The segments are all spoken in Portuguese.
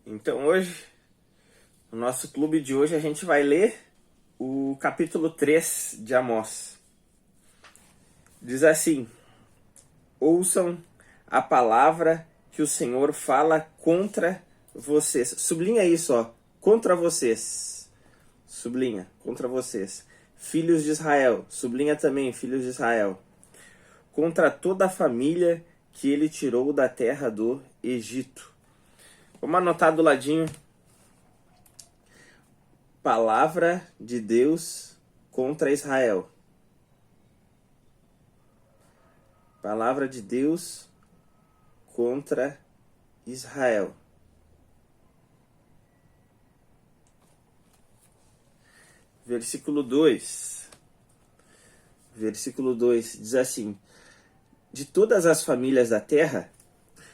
Então hoje, no nosso clube de hoje, a gente vai ler o capítulo 3 de Amós. Diz assim: ouçam a palavra que o Senhor fala contra vocês. Sublinha isso, ó. Contra vocês. Sublinha, contra vocês. Filhos de Israel. Sublinha também, filhos de Israel. Contra toda a família que ele tirou da terra do Egito. Vamos anotar do ladinho. Palavra de Deus contra Israel. Palavra de Deus contra Israel. Versículo 2. Versículo 2 diz assim: de todas as famílias da terra,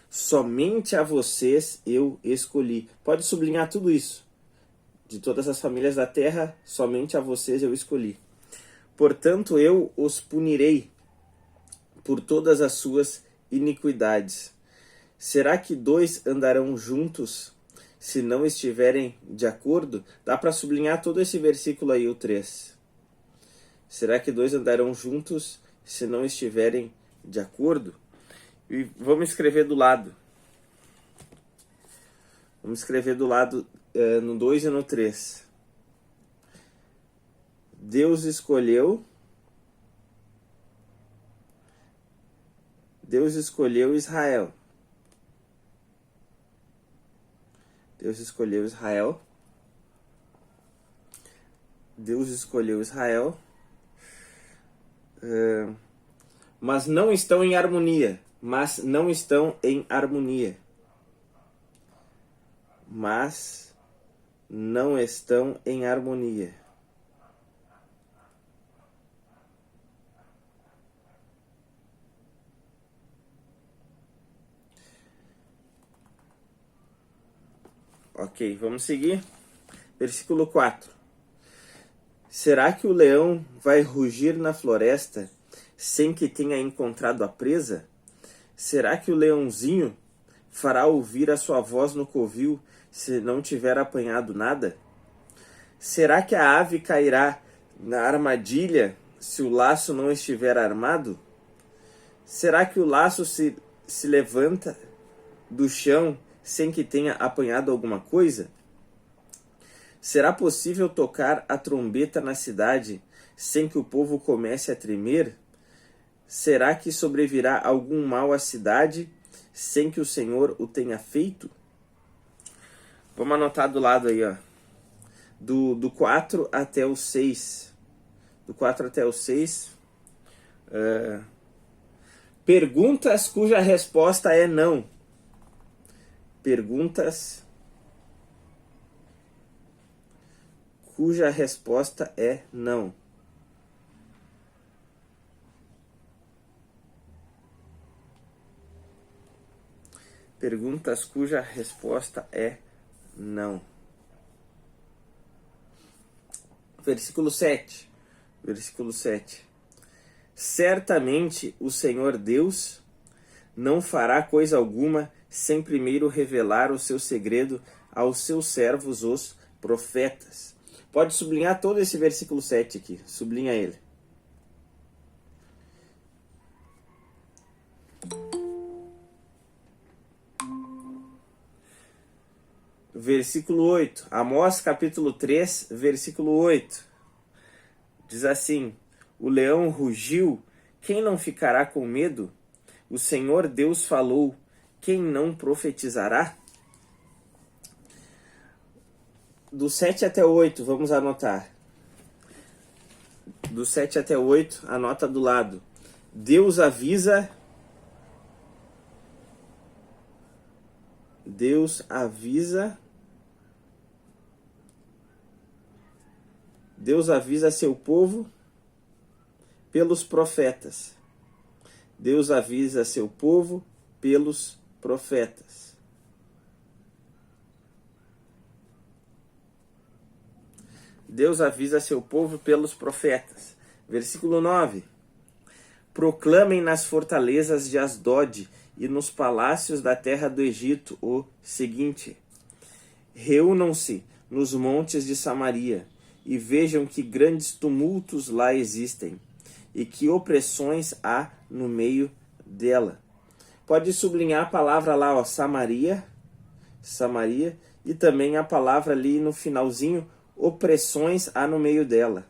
somente a vocês eu escolhi. Pode sublinhar tudo isso. De todas as famílias da terra, somente a vocês eu escolhi. Portanto, eu os punirei por todas as suas iniquidades. Será que dois andarão juntos se não estiverem de acordo? Dá para sublinhar todo esse versículo aí, o 3. Será que dois andarão juntos se não estiverem de acordo? E vamos escrever do lado. Vamos escrever do lado no 2 e no 3. Deus escolheu Israel. Deus escolheu Israel. Deus escolheu Israel. Mas não estão em harmonia. Mas não estão em harmonia. Mas não estão em harmonia. Ok, vamos seguir. Versículo 4. Será que o leão vai rugir na floresta sem que tenha encontrado a presa? Será que o leãozinho fará ouvir a sua voz no covil se não tiver apanhado nada? Será que a ave cairá na armadilha se o laço não estiver armado? Será que o laço se levanta do chão sem que tenha apanhado alguma coisa? Será possível tocar a trombeta na cidade sem que o povo comece a tremer? Será que sobrevirá algum mal à cidade sem que o Senhor o tenha feito? Vamos anotar do lado aí, ó. Do 4 até o 6. Do 4 até o 6. Perguntas cuja resposta é não. Perguntas cuja resposta é não. Perguntas cuja resposta é não. Versículo 7. Versículo 7. Certamente o Senhor Deus não fará coisa alguma sem primeiro revelar o seu segredo aos seus servos, os profetas. Pode sublinhar todo esse versículo 7 aqui. Sublinha ele. Versículo 8. Amós capítulo 3, versículo 8. Diz assim: o leão rugiu, quem não ficará com medo? O Senhor Deus falou, quem não profetizará? Do 7 até 8, vamos anotar. Do 7 até 8, anota do lado. Deus avisa. Deus avisa seu povo pelos profetas. Deus avisa seu povo pelos profetas. Deus avisa seu povo pelos profetas. Versículo 9. Proclamem nas fortalezas de Asdod e nos palácios da terra do Egito o seguinte: reúnam-se nos montes de Samaria e vejam que grandes tumultos lá existem e que opressões há no meio dela. Pode sublinhar a palavra lá, ó, Samaria, e também a palavra ali no finalzinho, opressões há no meio dela.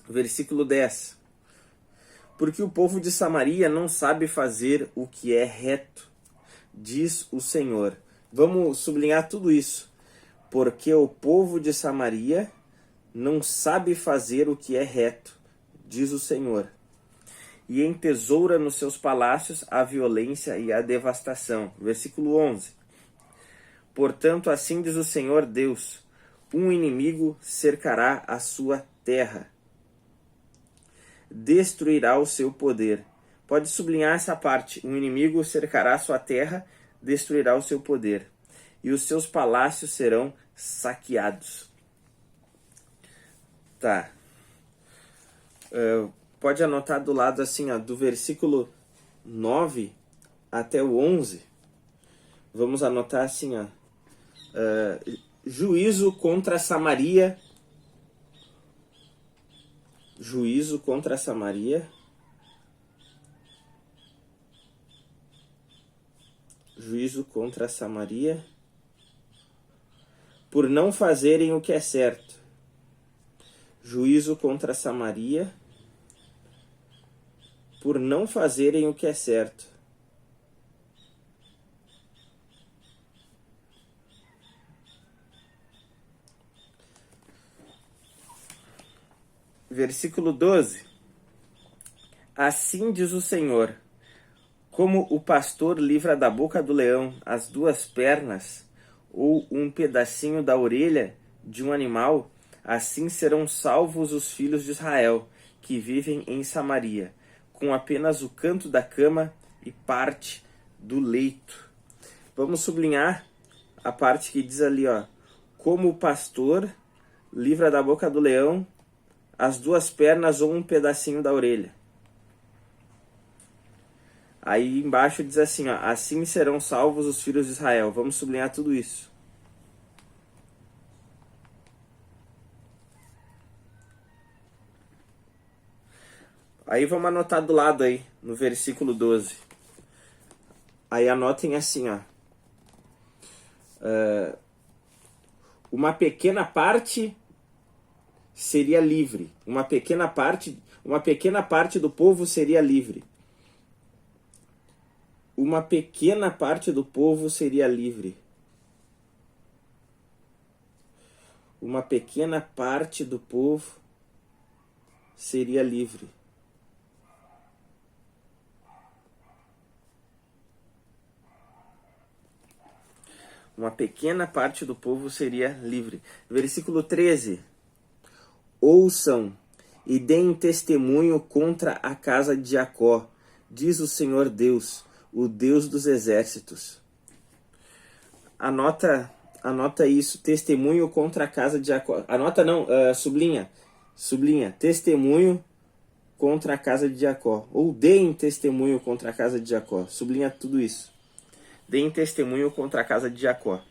Versículo 10. Porque o povo de Samaria não sabe fazer o que é reto, diz o Senhor. Vamos sublinhar tudo isso. Porque o povo de Samaria não sabe fazer o que é reto, diz o Senhor. E entesoura nos seus palácios a violência e a devastação. Versículo 11. Portanto, assim diz o Senhor Deus, um inimigo cercará a sua terra, destruirá o seu poder. Pode sublinhar essa parte. Um inimigo cercará a sua terra, destruirá o seu poder. E os seus palácios serão saqueados. Tá. Pode anotar do lado assim, ó, do versículo 9 até o 11. Vamos anotar assim, ó. Juízo contra Samaria. Juízo contra Samaria. Juízo contra Samaria. Por não fazerem o que é certo. Juízo contra Samaria. Por não fazerem o que é certo. Versículo 12. Assim diz o Senhor, como o pastor livra da boca do leão as duas pernas, ou um pedacinho da orelha de um animal, assim serão salvos os filhos de Israel, que vivem em Samaria, com apenas o canto da cama e parte do leito. Vamos sublinhar a parte que diz ali, ó, como o pastor livra da boca do leão as duas pernas ou um pedacinho da orelha. Aí embaixo diz assim, ó, assim serão salvos os filhos de Israel. Vamos sublinhar tudo isso. Aí vamos anotar do lado aí, no versículo 12. Aí anotem assim, ó. Uma pequena parte seria livre. Uma pequena parte do povo seria livre. Uma pequena parte do povo seria livre. Uma pequena parte do povo seria livre. Uma pequena parte do povo seria livre. Versículo 13. Ouçam e deem testemunho contra a casa de Jacó, diz o Senhor Deus, o Deus dos exércitos. Anota isso, testemunho contra a casa de Jacó. Anota não, sublinha, testemunho contra a casa de Jacó. Ou deem testemunho contra a casa de Jacó. Sublinha tudo isso. Deem testemunho contra a casa de Jacó.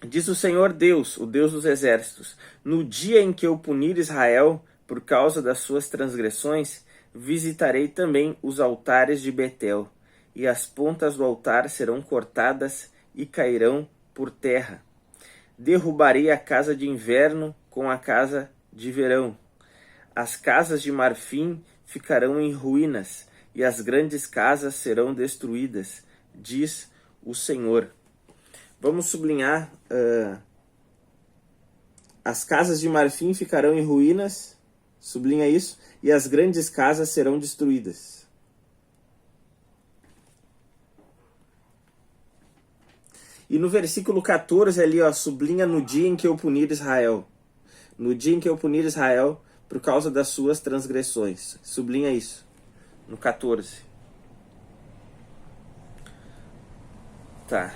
Diz o Senhor Deus, o Deus dos exércitos, no dia em que eu punir Israel por causa das suas transgressões, visitarei também os altares de Betel, e as pontas do altar serão cortadas e cairão por terra. Derrubarei a casa de inverno com a casa de verão. As casas de marfim ficarão em ruínas, e as grandes casas serão destruídas, diz o Senhor. Vamos sublinhar, as casas de marfim ficarão em ruínas, sublinha isso, e as grandes casas serão destruídas. E no versículo 14 ali, ó, sublinha no dia em que eu punir Israel. No dia em que eu punir Israel por causa das suas transgressões. Sublinha isso, no 14. Tá.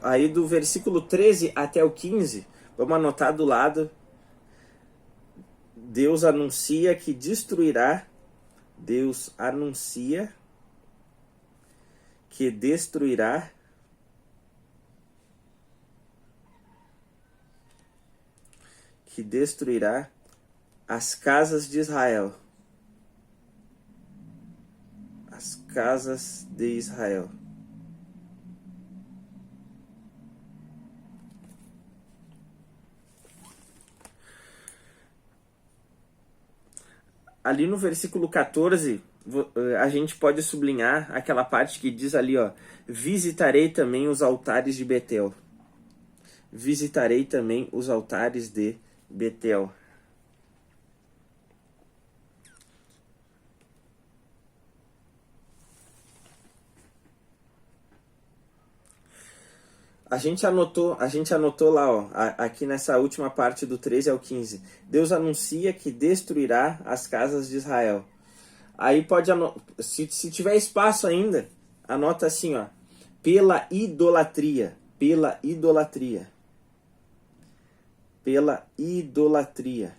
Aí do versículo 13 até o 15, vamos anotar do lado. Deus anuncia que que destruirá as casas de Israel. As casas de Israel. Ali no versículo 14, a gente pode sublinhar aquela parte que diz ali, ó, visitarei também os altares de Betel. Visitarei também os altares de Betel. A gente anotou lá, ó, aqui nessa última parte do 13 ao 15. Deus anuncia que destruirá as casas de Israel. Aí pode se tiver espaço ainda, anota assim, ó, pela idolatria, pela idolatria. Pela idolatria.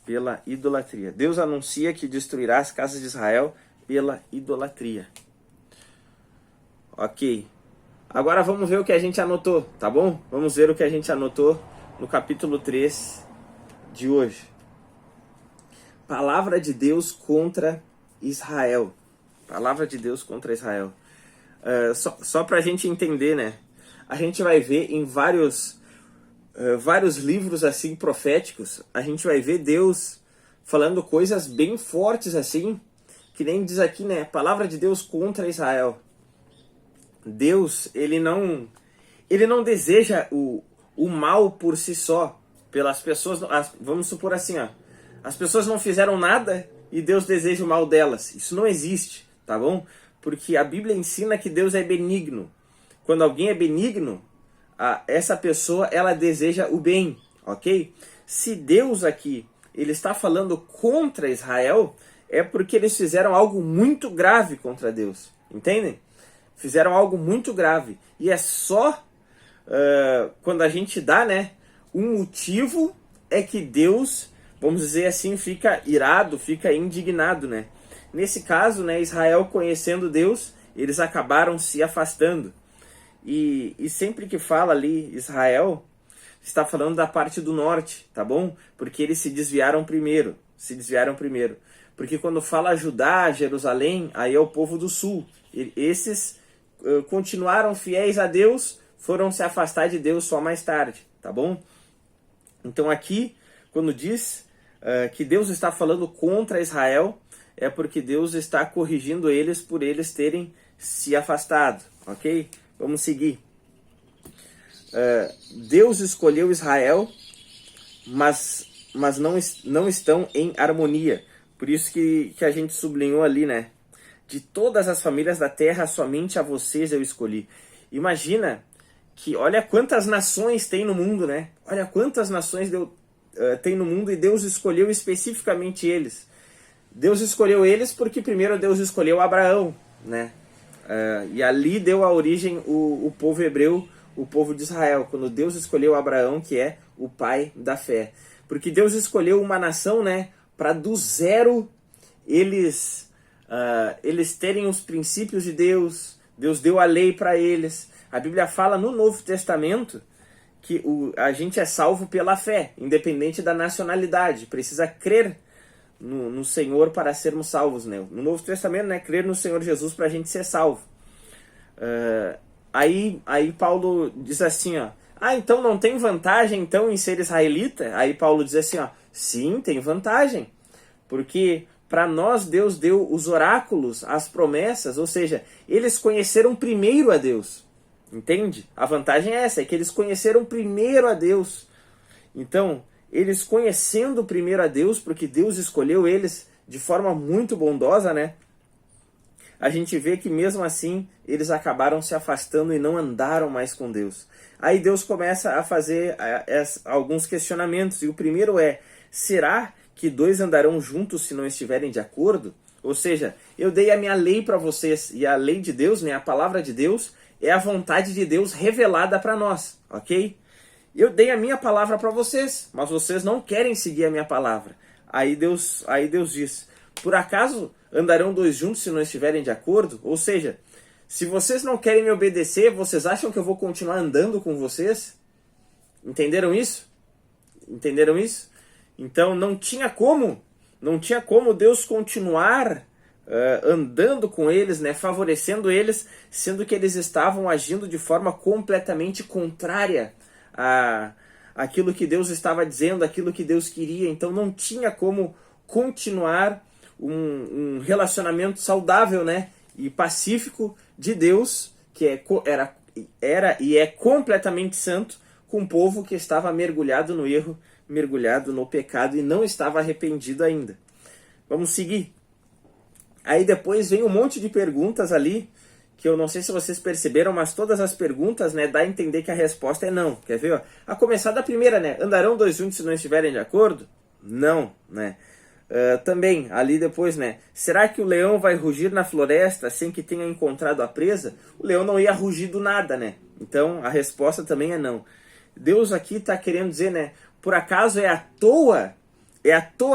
Pela idolatria. Deus anuncia que destruirá as casas de Israel pela idolatria. Ok. Agora vamos ver o que a gente anotou, tá bom? Vamos ver o que a gente anotou no capítulo 3 de hoje. Palavra de Deus contra Israel. Palavra de Deus contra Israel. Só para a gente entender, né? A gente vai ver em vários livros assim proféticos, a gente vai ver Deus falando coisas bem fortes assim, que nem diz aqui, né? Palavra de Deus contra Israel. Deus, ele não deseja o mal por si só, pelas pessoas. Vamos supor assim, ó, as pessoas não fizeram nada e Deus deseja o mal delas. Isso não existe, tá bom? Porque a Bíblia ensina que Deus é benigno. Quando alguém é benigno, essa pessoa, ela deseja o bem, ok? Se Deus aqui, ele está falando contra Israel, é porque eles fizeram algo muito grave contra Deus, entendem? Fizeram algo muito grave. E é só quando a gente dá, né, um motivo, é que Deus, vamos dizer assim, fica irado, fica indignado, né? Nesse caso, né, Israel conhecendo Deus, eles acabaram se afastando. E sempre que fala ali Israel, está falando da parte do norte, tá bom? Porque eles se desviaram primeiro. Porque quando fala Judá, Jerusalém, aí é o povo do sul. Esses continuaram fiéis a Deus, foram se afastar de Deus só mais tarde, tá bom? Então aqui, quando diz que Deus está falando contra Israel, é porque Deus está corrigindo eles por eles terem se afastado, ok? Vamos seguir. Deus escolheu Israel, mas não estão em harmonia. Por isso que a gente sublinhou ali, né? De todas as famílias da terra, somente a vocês eu escolhi. Imagina que, olha quantas nações tem no mundo, né? Olha quantas nações tem no mundo e Deus escolheu especificamente eles. Deus escolheu eles porque primeiro Deus escolheu Abraão, né? E ali deu a origem o povo hebreu, o povo de Israel, quando Deus escolheu Abraão, que é o pai da fé. Porque Deus escolheu uma nação, né, para do zero eles terem os princípios de Deus. Deus deu a lei para eles. A Bíblia fala no Novo Testamento que a gente é salvo pela fé, independente da nacionalidade. Precisa crer no Senhor para sermos salvos, né? No Novo Testamento, né, crer no Senhor Jesus para a gente ser salvo. Aí Paulo diz assim, ó, então não tem vantagem então em ser israelita? Aí Paulo diz assim, ó, sim, tem vantagem, porque para nós Deus deu os oráculos, as promessas, ou seja, eles conheceram primeiro a Deus, entende? A vantagem é essa, é que eles conheceram primeiro a Deus. Então, eles conhecendo primeiro a Deus, porque Deus escolheu eles de forma muito bondosa, né? A gente vê que mesmo assim, eles acabaram se afastando e não andaram mais com Deus. Aí Deus começa a fazer alguns questionamentos, e o primeiro é, será que dois andarão juntos se não estiverem de acordo? Ou seja, eu dei a minha lei para vocês, e a lei de Deus, né, a palavra de Deus, é a vontade de Deus revelada para nós, ok? Eu dei a minha palavra para vocês, mas vocês não querem seguir a minha palavra. Aí Deus diz, Por acaso andarão dois juntos se não estiverem de acordo? Ou seja, se vocês não querem me obedecer, vocês acham que eu vou continuar andando com vocês? Entenderam isso? Entenderam isso? Então não tinha como Deus continuar andando com eles, né, favorecendo eles, sendo que eles estavam agindo de forma completamente contrária a aquilo que Deus estava dizendo, aquilo que Deus queria. Então não tinha como continuar um relacionamento saudável, né, e pacífico de Deus, que era e é completamente santo, com um povo que estava mergulhado no erro, mergulhado no pecado e não estava arrependido ainda. Vamos seguir. Aí depois vem um monte de perguntas ali, que eu não sei se vocês perceberam, mas todas as perguntas, né, dá a entender que a resposta é não. Quer ver? Ó? A começar da primeira, né? Andarão dois juntos se não estiverem de acordo? Não, né? Também, ali depois, né? Será que o leão vai rugir na floresta sem que tenha encontrado a presa? O leão não ia rugir do nada, né? Então, a resposta também é não. Deus aqui está querendo dizer, né? Por acaso é à toa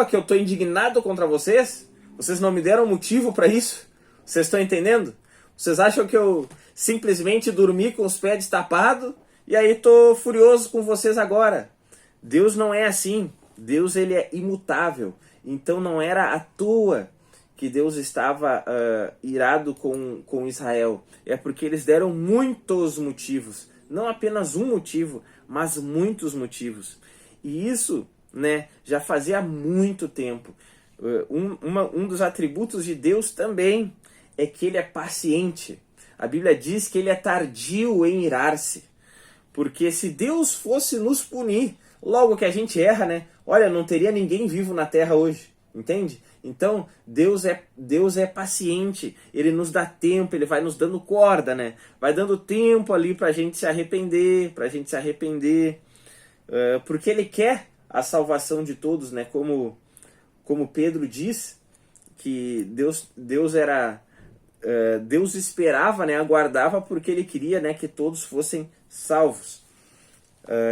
que eu estou indignado contra vocês? Vocês não me deram motivo para isso? Vocês estão entendendo? Vocês acham que eu simplesmente dormi com os pés destapados e aí estou furioso com vocês agora? Deus não é assim. Deus, ele é imutável. Então não era à toa que Deus estava irado com Israel. É porque eles deram muitos motivos. Não apenas um motivo, mas muitos motivos. E isso, né, já fazia muito tempo. Um dos atributos de Deus também é que ele é paciente. A Bíblia diz que ele é tardio em irar-se. Porque se Deus fosse nos punir, logo que a gente erra, né? Olha, não teria ninguém vivo na terra hoje. Entende? Então, Deus é paciente. Ele nos dá tempo, ele vai nos dando corda, né? Vai dando tempo ali pra gente se arrepender, porque ele quer a salvação de todos, né? Como Pedro diz, que Deus esperava, né, aguardava, porque ele queria, né, que todos fossem salvos.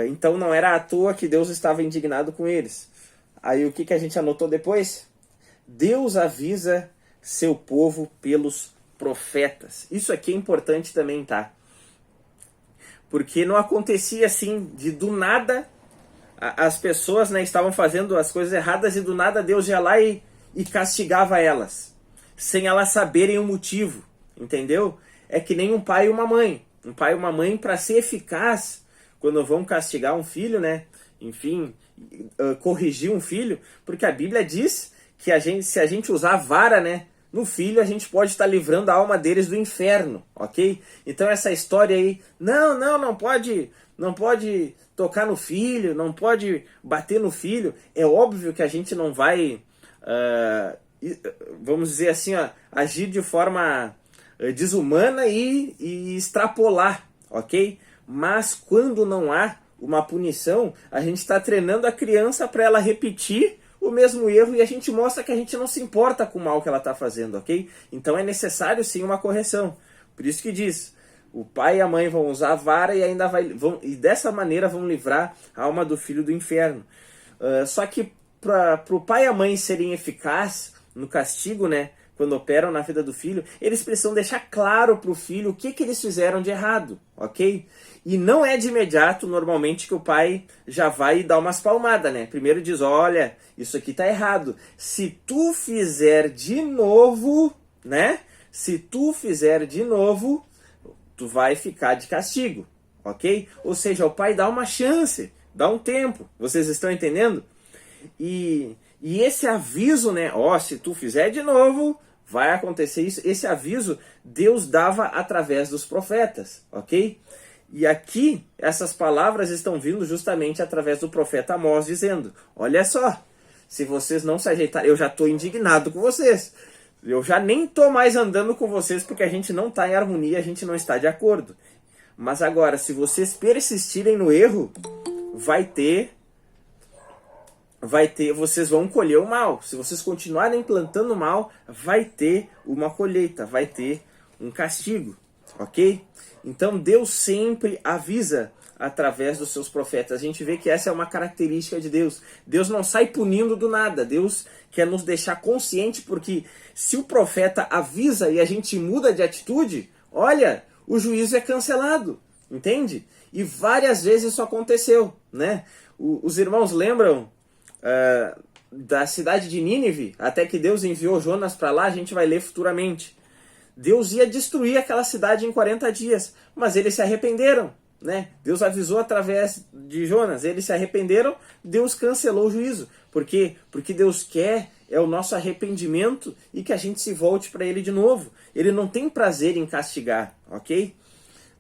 Então não era à toa que Deus estava indignado com eles. Aí o que a gente anotou depois? Deus avisa seu povo pelos profetas. Isso aqui é importante também, tá? Porque não acontecia assim, do nada, as pessoas, né, estavam fazendo as coisas erradas e do nada Deus ia lá e castigava elas, sem elas saberem o motivo, entendeu? É que nem um pai e uma mãe. Um pai e uma mãe, para ser eficaz, quando vão castigar um filho, né, enfim, corrigir um filho, porque a Bíblia diz que se a gente usar vara, né, no filho, a gente pode estar livrando a alma deles do inferno, ok? Então essa história aí, não pode tocar no filho, não pode bater no filho. É óbvio que a gente não vai, vamos dizer assim, ó, agir de forma desumana e extrapolar, ok? Mas quando não há uma punição, a gente está treinando a criança para ela repetir o mesmo erro e a gente mostra que a gente não se importa com o mal que ela está fazendo, ok? Então é necessário sim uma correção. Por isso que diz, o pai e a mãe vão usar a vara e ainda e dessa maneira vão livrar a alma do filho do inferno. Só que para o pai e a mãe serem eficazes no castigo, né, quando operam na vida do filho, eles precisam deixar claro para o filho o que eles fizeram de errado, ok? E não é de imediato, normalmente, que o pai já vai dar umas palmadas, né? Primeiro diz, olha, isso aqui tá errado. Se tu fizer de novo, né? Se tu fizer de novo, tu vai ficar de castigo, ok? Ou seja, o pai dá uma chance, dá um tempo. Vocês estão entendendo? E esse aviso, né? Ó, se tu fizer de novo, vai acontecer isso. Esse aviso Deus dava através dos profetas, ok? E aqui, essas palavras estão vindo justamente através do profeta Amós, dizendo, olha só, se vocês não se ajeitarem, eu já estou indignado com vocês. Eu já nem estou mais andando com vocês porque a gente não está em harmonia, a gente não está de acordo. Mas agora, se vocês persistirem no erro, vocês vão colher o mal. Se vocês continuarem plantando o mal, vai ter uma colheita, vai ter um castigo, ok? Então Deus sempre avisa através dos seus profetas. A gente vê que essa é uma característica de Deus. Deus não sai punindo do nada. Deus quer nos deixar consciente, porque se o profeta avisa e a gente muda de atitude, olha, o juízo é cancelado, entende? E várias vezes isso aconteceu, né? Os irmãos lembram da cidade de Nínive, até que Deus enviou Jonas para lá, a gente vai ler futuramente. Deus ia destruir aquela cidade em 40 dias, mas eles se arrependeram, né? Deus avisou através de Jonas, eles se arrependeram, Deus cancelou o juízo. Por quê? Porque Deus quer é o nosso arrependimento e que a gente se volte para Ele de novo. Ele não tem prazer em castigar, ok?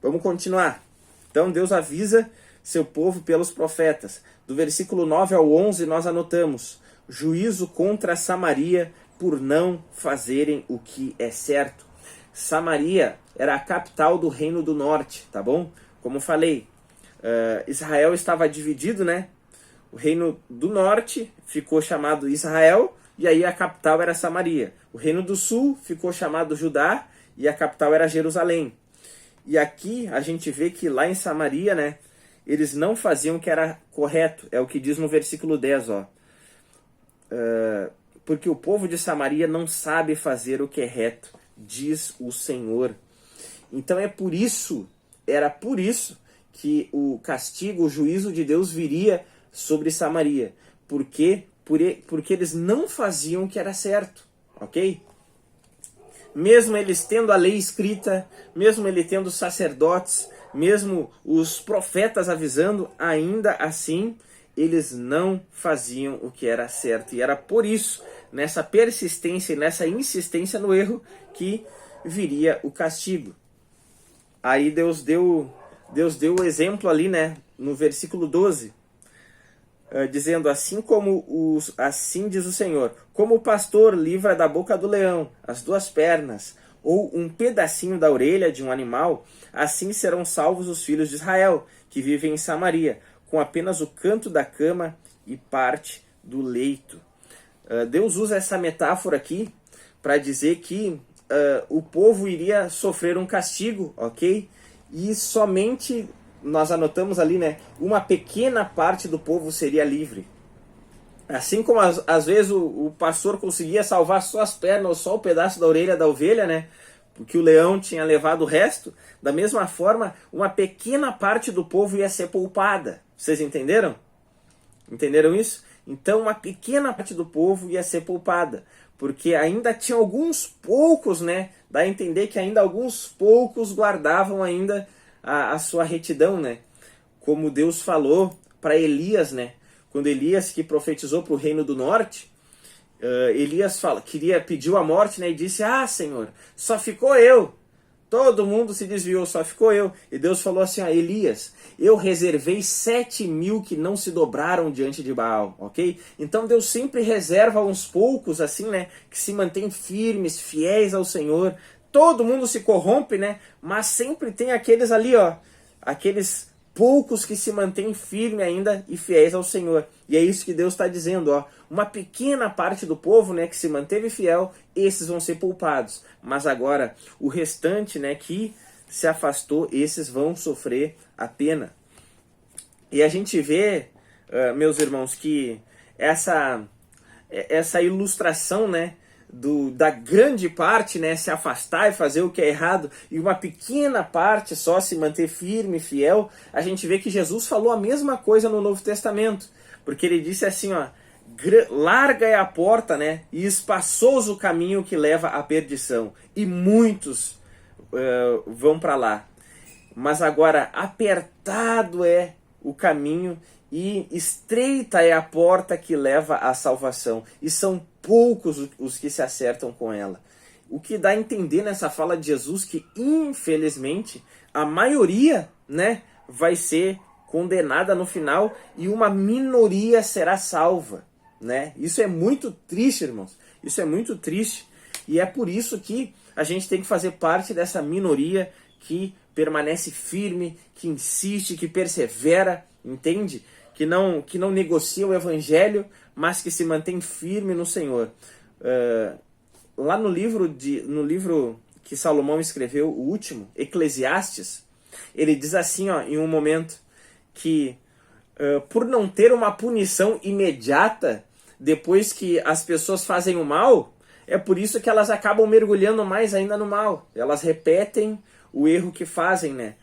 Vamos continuar. Então Deus avisa seu povo pelos profetas. Do versículo 9 ao 11 nós anotamos: juízo contra Samaria por não fazerem o que é certo. Samaria era a capital do reino do norte, tá bom? Como falei, Israel estava dividido, né? O reino do norte ficou chamado Israel, e aí a capital era Samaria. O reino do sul ficou chamado Judá, e a capital era Jerusalém. E aqui a gente vê que lá em Samaria, né? Eles não faziam o que era correto. É o que diz no versículo 10, ó. Porque o povo de Samaria não sabe fazer o que é reto, diz o Senhor. Então era por isso que o castigo, o juízo de Deus viria sobre Samaria. Porque eles não faziam o que era certo, ok? Mesmo eles tendo a lei escrita, mesmo ele tendo sacerdotes, mesmo os profetas avisando, ainda assim eles não faziam o que era certo. E era por isso, nessa persistência e nessa insistência no erro, que viria o castigo. Aí Deus deu o exemplo ali, né, no versículo 12, dizendo: assim diz o Senhor, como o pastor livra da boca do leão as duas pernas, ou um pedacinho da orelha de um animal, assim serão salvos os filhos de Israel, que vivem em Samaria, com apenas o canto da cama e parte do leito. Deus usa essa metáfora aqui para dizer que o povo iria sofrer um castigo, ok? E somente, nós anotamos ali, né, uma pequena parte do povo seria livre. Assim como às vezes o pastor conseguia salvar só as pernas ou só o pedaço da orelha da ovelha, né? Porque o leão tinha levado o resto. Da mesma forma, uma pequena parte do povo ia ser poupada. Vocês entenderam? Entenderam isso? Então uma pequena parte do povo ia ser poupada. Porque ainda tinha alguns poucos, né? Dá a entender que ainda alguns poucos guardavam ainda a sua retidão, né? Como Deus falou para Elias, né? Quando Elias, que profetizou para o reino do norte, Elias pediu a morte, né? E disse: ah, Senhor, só ficou eu. Todo mundo se desviou, só ficou eu. E Deus falou assim: Elias, eu reservei 7.000 que não se dobraram diante de Baal, ok? Então Deus sempre reserva uns poucos, assim, né? Que se mantêm firmes, fiéis ao Senhor. Todo mundo se corrompe, né? Mas sempre tem aqueles ali, ó. Aqueles poucos que se mantêm firmes ainda e fiéis ao Senhor. E é isso que Deus está dizendo, ó. Uma pequena parte do povo, né, que se manteve fiel, esses vão ser poupados. Mas agora, o restante, né, que se afastou, esses vão sofrer a pena. E a gente vê, meus irmãos, que essa ilustração, né, da grande parte, né, se afastar e fazer o que é errado, e uma pequena parte só se manter firme e fiel, a gente vê que Jesus falou a mesma coisa no Novo Testamento, porque ele disse assim, ó: larga é a porta, né, e espaçoso o caminho que leva à perdição, e muitos vão para lá. Mas agora apertado é o caminho e estreita é a porta que leva à salvação, e são poucos os que se acertam com ela. O que dá a entender nessa fala de Jesus que, infelizmente, a maioria, né, vai ser condenada no final e uma minoria será salva, né? Isso é muito triste, irmãos. Isso é muito triste. E é por isso que a gente tem que fazer parte dessa minoria que permanece firme, que insiste, que persevera, entende? Que não negocia o evangelho, mas que se mantém firme no Senhor. Lá no livro que Salomão escreveu, o último, Eclesiastes, ele diz assim, ó, em um momento, que por não ter uma punição imediata, depois que as pessoas fazem o mal, é por isso que elas acabam mergulhando mais ainda no mal. Elas repetem o erro que fazem, né?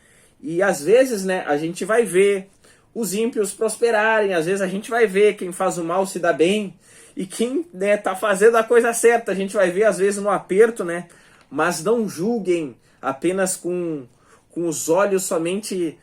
E às vezes, né, a gente vai ver os ímpios prosperarem, às vezes a gente vai ver quem faz o mal se dá bem, e quem, né, tá fazendo a coisa certa, a gente vai ver às vezes no aperto, né? Mas não julguem apenas com os olhos somente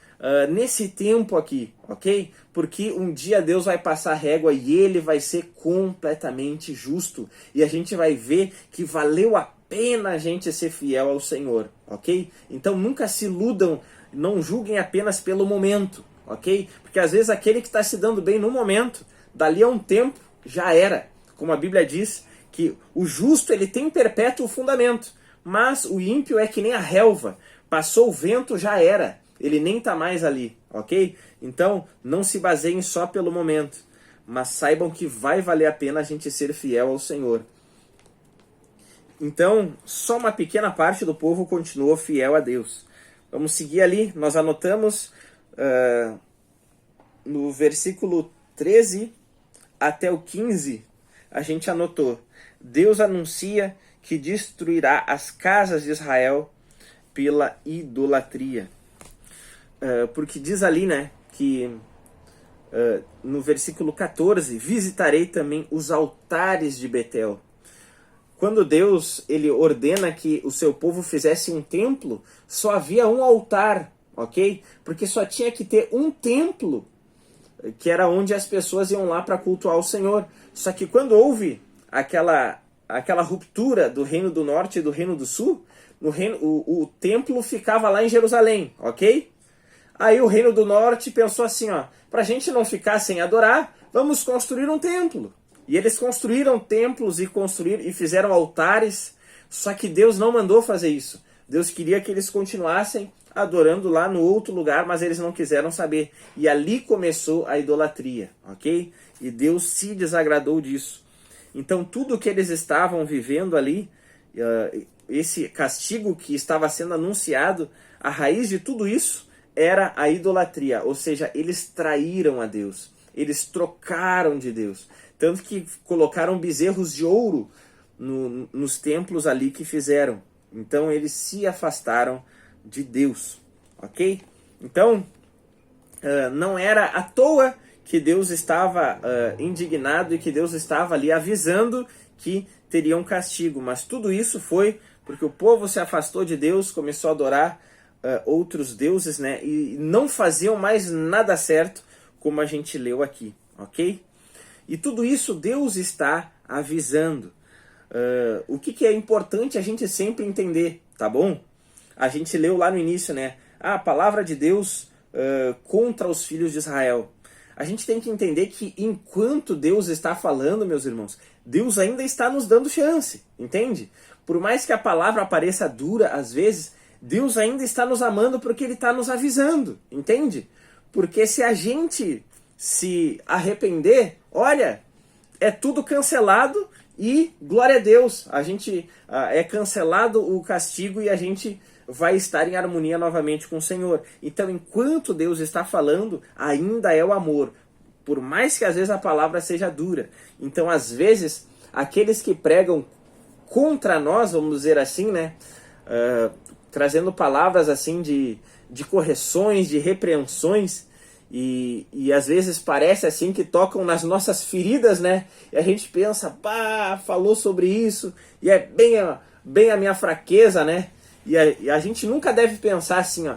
nesse tempo aqui, ok? Porque um dia Deus vai passar régua e Ele vai ser completamente justo. E a gente vai ver que valeu a pena a gente ser fiel ao Senhor, ok? Então nunca se iludam, não julguem apenas pelo momento, ok? Porque às vezes aquele que está se dando bem no momento, dali a um tempo, já era. Como a Bíblia diz, que o justo ele tem perpétuo fundamento, mas o ímpio é que nem a relva. Passou o vento, já era. Ele nem está mais ali, ok? Então, não se baseiem só pelo momento, mas saibam que vai valer a pena a gente ser fiel ao Senhor. Então, só uma pequena parte do povo continuou fiel a Deus. Vamos seguir ali, nós anotamos no versículo 13 até o 15, a gente anotou: Deus anuncia que destruirá as casas de Israel pela idolatria. Porque diz ali, né, que no versículo 14, visitarei também os altares de Betel. Quando Deus ele ordena que o seu povo fizesse um templo, só havia um altar, ok? Porque só tinha que ter um templo, que era onde as pessoas iam lá para cultuar o Senhor. Só que quando houve aquela ruptura do Reino do Norte e do Reino do Sul, o templo ficava lá em Jerusalém, ok? Aí o Reino do Norte pensou assim, ó, para a gente não ficar sem adorar, vamos construir um templo. E eles construíram templos e fizeram altares, só que Deus não mandou fazer isso. Deus queria que eles continuassem adorando lá no outro lugar, mas eles não quiseram saber. E ali começou a idolatria, ok? E Deus se desagradou disso. Então tudo que eles estavam vivendo ali, esse castigo que estava sendo anunciado, a raiz de tudo isso era a idolatria, ou seja, eles traíram a Deus, eles trocaram de Deus, tanto que colocaram bezerros de ouro nos templos ali que fizeram. Então eles se afastaram de Deus, ok? Então não era à toa que Deus estava indignado e que Deus estava ali avisando que teria um castigo, mas tudo isso foi porque o povo se afastou de Deus, começou a adorar outros deuses, né? E não faziam mais nada certo, como a gente leu aqui, ok? E tudo isso Deus está avisando. O que é importante a gente sempre entender, tá bom? A gente leu lá no início, né? A palavra de Deus contra os filhos de Israel. A gente tem que entender que enquanto Deus está falando, meus irmãos, Deus ainda está nos dando chance, entende? Por mais que a palavra pareça dura às vezes, Deus ainda está nos amando porque Ele está nos avisando, entende? Porque se a gente se arrepender, olha, é tudo cancelado e glória a Deus, a gente é cancelado o castigo e a gente vai estar em harmonia novamente com o Senhor. Então, enquanto Deus está falando, ainda é o amor, por mais que às vezes a palavra seja dura. Então, às vezes, aqueles que pregam contra nós, vamos dizer assim, né? Trazendo palavras assim de correções, de repreensões, e às vezes parece assim que tocam nas nossas feridas, né? E a gente pensa, pá, falou sobre isso, e é bem a minha fraqueza, né? E a gente nunca deve pensar assim, ó,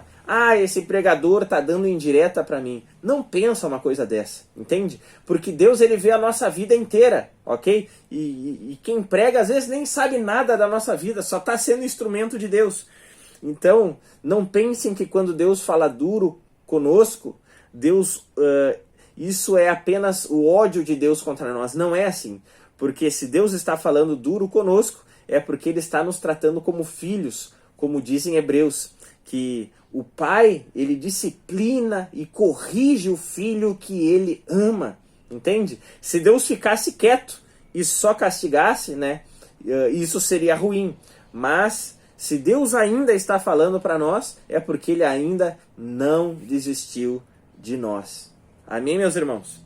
esse pregador tá dando indireta para mim. Não pensa uma coisa dessa, entende? Porque Deus ele vê a nossa vida inteira, ok? E quem prega às vezes nem sabe nada da nossa vida, só tá sendo instrumento de Deus. Então, não pensem que quando Deus fala duro conosco, Deus, isso é apenas o ódio de Deus contra nós. Não é assim. Porque se Deus está falando duro conosco, é porque Ele está nos tratando como filhos, como dizem Hebreus, que o pai, ele disciplina e corrige o filho que ele ama. Entende? Se Deus ficasse quieto e só castigasse, né, isso seria ruim. Mas se Deus ainda está falando para nós, é porque Ele ainda não desistiu de nós. Amém, meus irmãos?